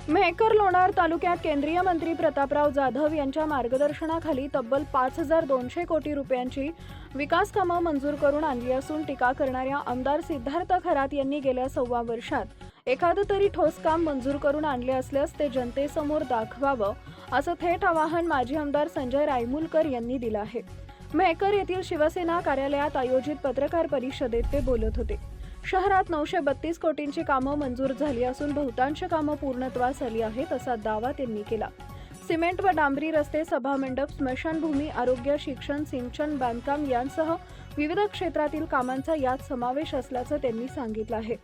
मेहकर लोणार तालुक्यात केंद्रीय मंत्री प्रतापराव जाधव यांच्या मार्गदर्शनाखाली तब्बल 5200 कोटी रुपयांची विकास कामं मंजूर करून आणली असून टीका करणाऱ्या आमदार सिद्धार्थ खरात यांनी गेल्या 1.25 वर्षात एखादं तरी ठोस काम मंजूर करून आणले असल्यास ते जनतेसमोर दाखवावं असं थेट आवाहन माजी आमदार संजय रायमुलकर यांनी दिलं आहे। मेहकर येथील शिवसेना कार्यालयात आयोजित पत्रकार परिषदेत ते बोलत होते। शहरात 932 कोटींची कामं मंजूर झाली असून बहुतांश कामं पूर्णत्वास आली आहेत असा दावा त्यांनी केला। सिमेंट व डांबरी रस्ते, सभामंडप, स्मशानभूमी, आरोग्य, शिक्षण, सिंचन, बांधकाम यांसह विविध क्षेत्रातील कामांचा यात समावेश असल्याचं त्यांनी सांगितलं आहे।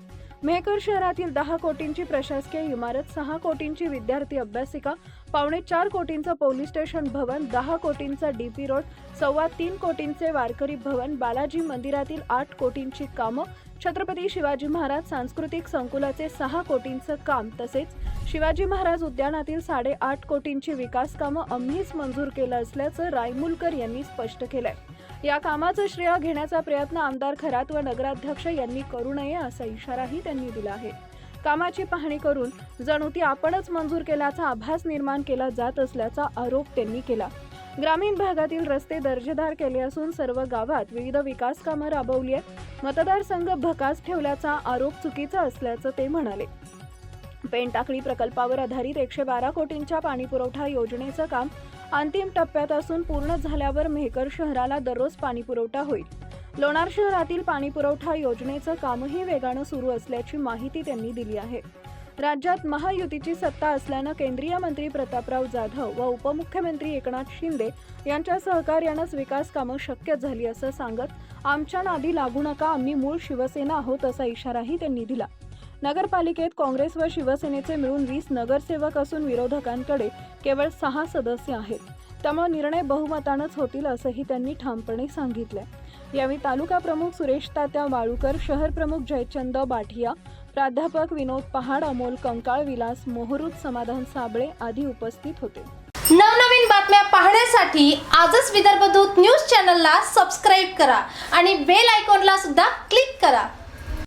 मेहकर शहरातील 10 कोटींची प्रशासकीय इमारत, 6 कोटींची विद्यार्थी अभ्यासिका, 4.25 कोटींचं पोलीस स्टेशन भवन, 10 कोटींचा डीपी रोड, 3.25 कोटींचे वारकरी भवन, बालाजी मंदिरातील 8 कोटींची कामं, छत्रपती शिवाजी महाराज सांस्कृतिक संकुलाचे 6 कोटींचं काम तसेच शिवाजी महाराज उद्यानातील 8.5 कोटींची विकास कामं आम्हीच मंजूर केलं असल्याचं रायमुलकर यांनी स्पष्ट केलंय। या कामाचं श्रेय घेण्याचा प्रयत्न आमदार खरात व नगराध्यक्ष यांनी करू नये असा इशाराही त्यांनी दिला आहे। कामाची पाहणी करून जणू ती आपणच मंजूर केल्याचा आभास निर्माण केला जात असल्याचा आरोप त्यांनी केला। ग्रामीण भागातील रस्ते दर्जेदार केले असून सर्व गावात विविध विकास कामं राबवली आहेत। मतदारसंघ भकास ठेवल्याचा आरोप चुकीचा असल्याचं ते म्हणाले। पेनटाकळी प्रकल्पावर आधारित 112 कोटींच्या पाणीपुरवठा योजनेचं काम अंतिम टप्प्यात असून पूर्ण झाल्यावर मेहकर शहराला दररोज पाणीपुरवठा होईल। लोणार शहरातील पाणीपुरवठा योजनेचं कामही वेगानं सुरू असल्याची माहिती त्यांनी दिली आहे। राज्यात महायुतीची सत्ता असल्यानं केंद्रीय मंत्री प्रतापराव जाधव व उपमुख्यमंत्री एकनाथ शिंदे यांच्या सहकार्यानंच विकास कामं शक्य झाली असं सांगत आमच्या नादी लागू नका, आम्ही मूळ शिवसेना आहोत असा इशाराही त्यांनी दिला। नगरपालिकेत काँग्रेस व शिवसेनेचे मिळून 20 नगरसेवक असून विरोधकांकडे केवळ 6 सदस्य आहेत, त्यामुळे निर्णय बहुमतानंच होतील असंही त्यांनी ठामपणे सांगितलंय। यावेळी तालुका प्रमुख सुरेश तात्या वाळूकर, शहर प्रमुख जयचंद बाठिया, प्राध्यापक विनोद पहाड, अमोल कंकाळ, विलास मोहरूद, समाधान साबळे आदी उपस्थित होते। नवनवीन बातम्या पाहण्यासाठी आजच विदर्भ दूत न्यूज चॅनलला सबस्क्राईब करा आणि बेल आयकॉनला सुद्धा क्लिक करा।